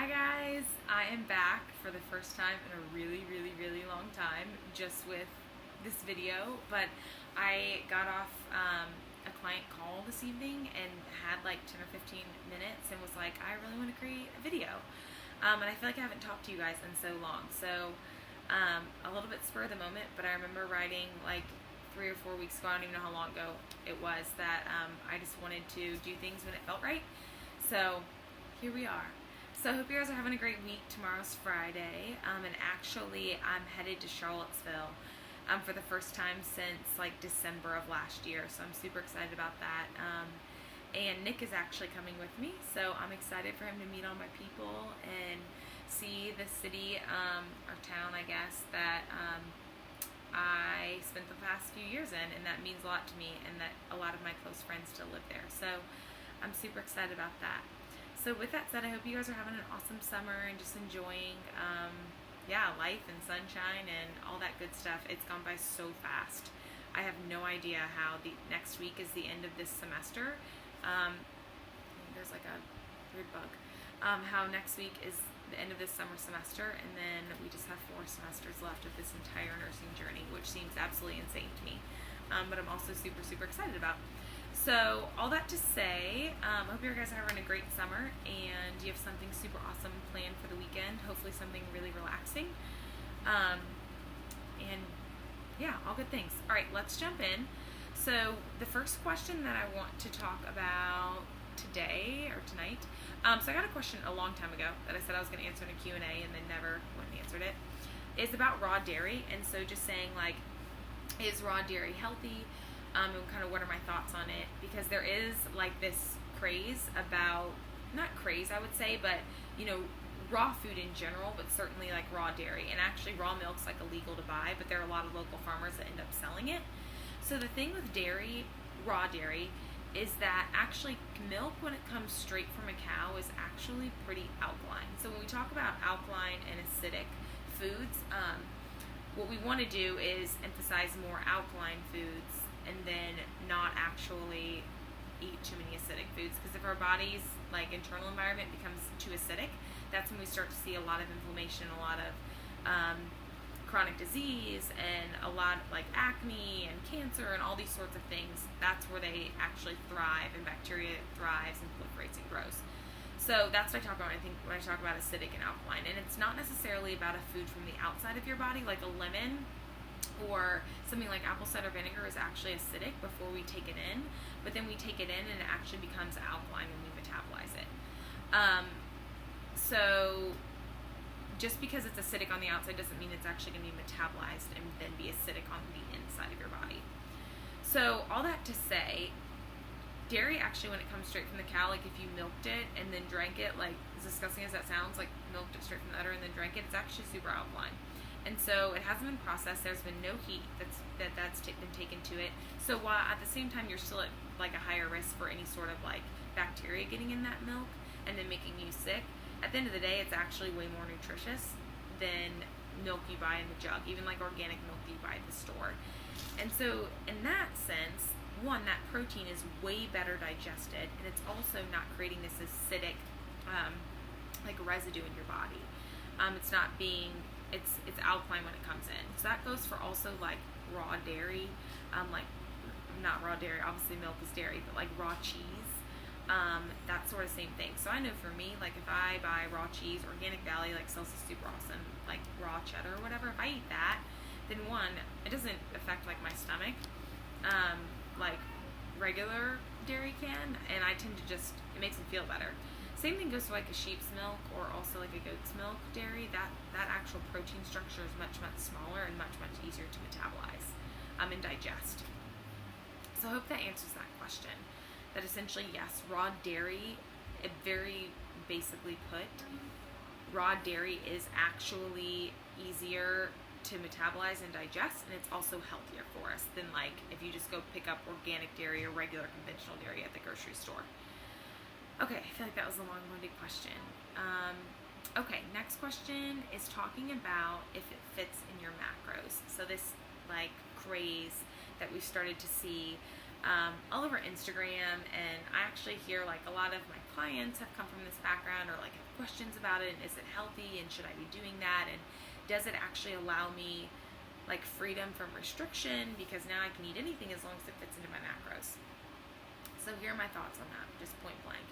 Hi guys, I am back for the first time in a really long time just with this video, but I got off a client call this evening and had like 10 or 15 minutes and was like, I really want to create a video. And I feel like I haven't talked to you guys in so long, so a little bit spur of the moment, but I remember writing like 3 or 4 weeks ago, I don't even know how long ago it was, that I just wanted to do things when it felt right. So here we are. So I hope you guys are having a great week. Tomorrow's Friday, and actually I'm headed to Charlottesville for the first time since like December of last year. So I'm super excited about that. And Nick is actually coming with me, so I'm excited for him to meet all my people and see the city, or town, I guess, that I spent the past few years in, and that means a lot to me, and that a lot of my close friends still live there. So I'm super excited about that. So with that said, I hope you guys are having an awesome summer and just enjoying, life and sunshine and all that good stuff. It's gone by so fast. I have no idea how the next week is the end of this semester. There's like a weird bug. How next week is the end of this summer semester, and then we just have 4 semesters left of this entire nursing journey, which seems absolutely insane to me. But I'm also super excited about. So all that to say, I hope you guys are having a great summer and you have something super awesome planned for the weekend. Hopefully something really relaxing. And yeah, all good things. All right, let's jump in. So the first question that I want to talk about today or tonight, so I got a question a long time ago that I said I was going to answer in a Q&A and then never went and answered it, is about raw dairy. And so just saying, like, is raw dairy healthy? And kind of what are my thoughts on it, because there is like this craze about, not craze I would say, but raw food in general, but certainly like raw dairy. And actually raw milk's like illegal to buy, but there are a lot of local farmers that end up selling it. So the thing with dairy, raw dairy, is that actually milk, when it comes straight from a cow, is actually pretty alkaline. So when we talk about alkaline and acidic foods, what we want to do is emphasize more alkaline foods and then not actually eat too many acidic foods, because if our body's like internal environment becomes too acidic, that's when we start to see a lot of inflammation, a lot of chronic disease, and a lot like acne and cancer and all these sorts of things. That's where they actually thrive, and bacteria thrives and proliferates and grows. So that's what I talk about, I think, when I talk about acidic and alkaline. And it's not necessarily about a food from the outside of your body, like a lemon or something like apple cider vinegar is actually acidic before we take it in, but then we take it in and it actually becomes alkaline when we metabolize it. So just because it's acidic on the outside doesn't mean it's actually going to be metabolized and then be acidic on the inside of your body. So all that to say, dairy actually, when it comes straight from the cow, like if you milked it and then drank it, like as disgusting as that sounds, like milked it straight from the udder and then drank it, it's actually super alkaline. And so it hasn't been processed. There's been no heat that's been taken to it. So while at the same time you're still at like a higher risk for any sort of like bacteria getting in that milk and then making you sick, at the end of the day, it's actually way more nutritious than milk you buy in the jug, even like organic milk that you buy at the store. And so in that sense, one, that protein is way better digested, and it's also not creating this acidic like residue in your body. It's not being, it's alkaline when it comes in. So that goes for also like raw dairy, like not raw dairy, obviously milk is dairy, but like raw cheese, that sort of same thing. So I know for me, like if I buy raw cheese, Organic Valley like sells this super awesome like raw cheddar or whatever, if I eat that, then one, it doesn't affect like my stomach like regular dairy can, and I tend to just, it makes me feel better. Same thing goes to like a sheep's milk or also like a goat's milk dairy. That actual protein structure is much smaller and much easier to metabolize and digest. So I hope that answers that question. That essentially, yes, raw dairy, it very basically put, raw dairy is actually easier to metabolize and digest, and it's also healthier for us than like if you just go pick up organic dairy or regular conventional dairy at the grocery store. Okay, I feel like that was a long-winded question. Okay, next question is talking about if it fits in your macros. So this like craze that we started to see all over Instagram, and I actually hear like a lot of my clients have come from this background, or like have questions about it, and is it healthy, and should I be doing that, and does it actually allow me like freedom from restriction, because now I can eat anything as long as it fits into my macros. So here are my thoughts on that, just point blank.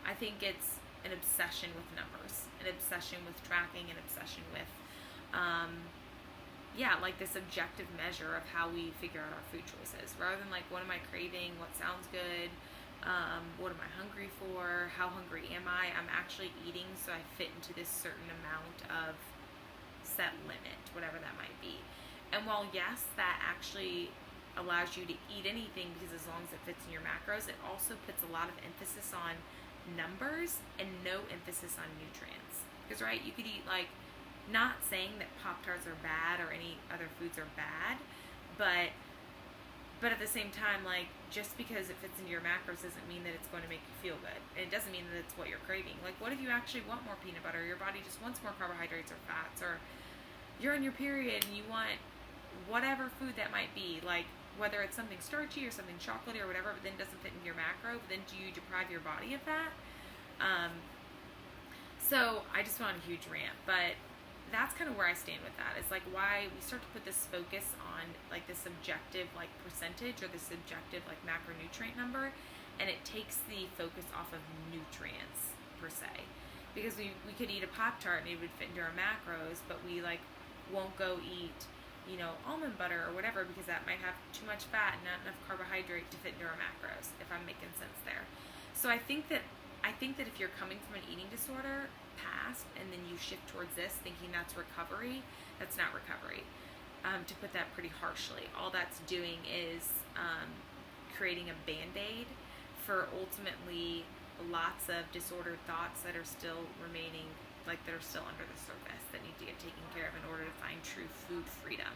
I think it's an obsession with numbers, an obsession with tracking, an obsession with like this objective measure of how we figure out our food choices, rather than like, what am I craving, what sounds good, what am I hungry for, how hungry am I? I'm actually eating so I fit into this certain amount of set limit, whatever that might be. And while yes, that actually allows you to eat anything, because as long as it fits in your macros, it also puts a lot of emphasis on numbers and no emphasis on nutrients. Because right, you could eat, like, not saying that Pop-Tarts are bad or any other foods are bad, but at the same time, like, just because it fits into your macros doesn't mean that it's going to make you feel good. And it doesn't mean that it's what you're craving. Like, what if you actually want more peanut butter? Your body just wants more carbohydrates or fats, or you're on your period and you want whatever food that might be, like, whether it's something starchy or something chocolatey or whatever, but then doesn't fit into your macro, but then do you deprive your body of that? So I just went on a huge rant, but that's kind of where I stand with that. It's like why we start to put this focus on like this objective like percentage, or this objective like macronutrient number, and it takes the focus off of nutrients per se. Because we could eat a Pop-Tart and it would fit into our macros, but we like won't go eat, you know, almond butter or whatever, because that might have too much fat and not enough carbohydrate to fit into our macros, if I'm making sense there. So I think that if you're coming from an eating disorder past and then you shift towards this thinking that's recovery, that's not recovery. To put that pretty harshly, all that's doing is creating a band-aid for ultimately lots of disordered thoughts that are still remaining, like that are still under the surface, that need to get taken care of in order to find true food freedom.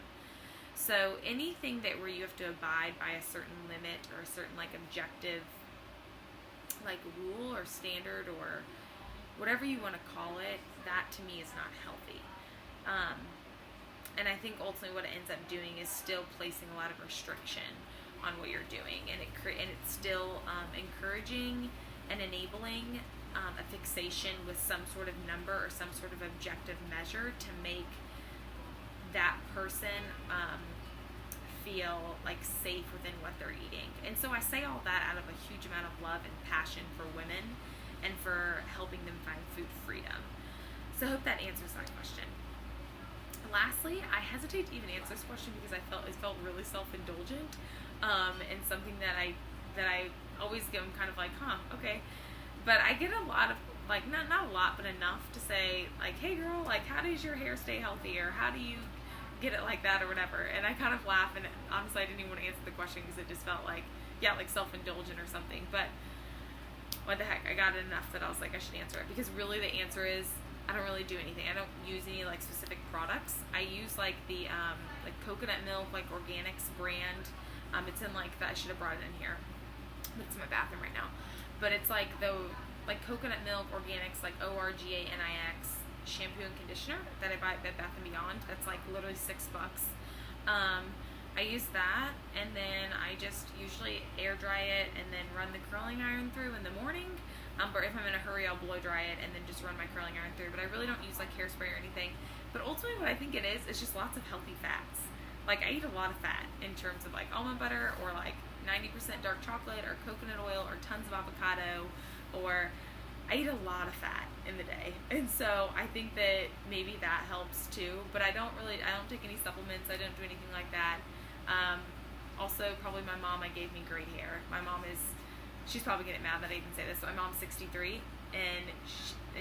So anything that where you have to abide by a certain limit or a certain like objective like rule or standard or whatever you want to call it, that to me is not healthy. And I think ultimately what it ends up doing is still placing a lot of restriction on what you're doing, and it's still encouraging and enabling a fixation with some sort of number or some sort of objective measure to make that person feel like safe within what they're eating. And so I say all that out of a huge amount of love and passion for women and for helping them find food freedom. So I hope that answers that question. Lastly, I hesitate to even answer this question because it felt really self-indulgent, and something that I always give them kind of like, okay. But I get a lot of like, not a lot, but enough to say like, hey girl, like how does your hair stay healthy, or how do you get it like that or whatever. And I kind of laugh, and honestly I didn't even want to answer the question because it just felt like, like self-indulgent or something. But what the heck, I got it enough that I was like, I should answer it, because really the answer is I don't really do anything. I don't use any like specific products. I use like the like coconut milk, like organics brand. It's in like I should have brought it in here, but it's in my bathroom right now. But it's like the like coconut milk organics, like ORGANIX shampoo and conditioner that I buy at Bed Bath & Beyond. That's like literally $6. I use that, and then I just usually air dry it and then run the curling iron through in the morning. But if I'm in a hurry, I'll blow dry it and then just run my curling iron through. But I really don't use like hairspray or anything. But ultimately what I think it is just lots of healthy fats. Like I eat a lot of fat in terms of like almond butter, or like 90% dark chocolate, or coconut oil, or tons of avocado, or I eat a lot of fat in the day. And so I think that maybe that helps too. But I don't take any supplements. I don't do anything like that. Also, probably my mom, gave me great hair. My mom she's probably getting mad that I even say this, but my mom's 63, and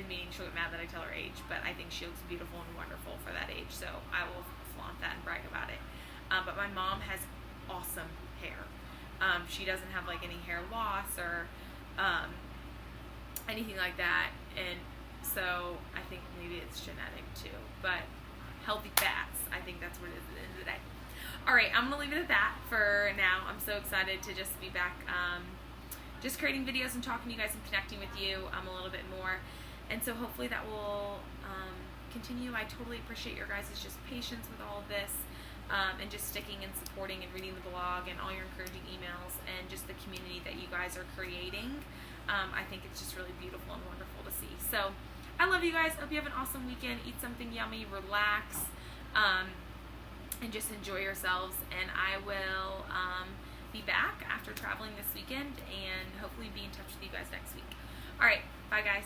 meaning she'll get mad that I tell her age, but I think she looks beautiful and wonderful for that age, so I will flaunt that and brag about it. But my mom has awesome hair. She doesn't have like any hair loss or anything like that, and so I think maybe it's genetic too. But healthy fats, I think that's what it is at the end of the day. Alright, I'm going to leave it at that for now. I'm so excited to just be back, just creating videos and talking to you guys and connecting with you a little bit more. And so hopefully that will continue. I totally appreciate your guys' just patience with all of this, and just sticking and supporting and reading the blog and all your encouraging emails, and just the community that you guys are creating. I think it's just really beautiful and wonderful to see. So I love you guys. Hope you have an awesome weekend. Eat something yummy, relax, and just enjoy yourselves. And I will be back after traveling this weekend and hopefully be in touch with you guys next week. All right. Bye, guys.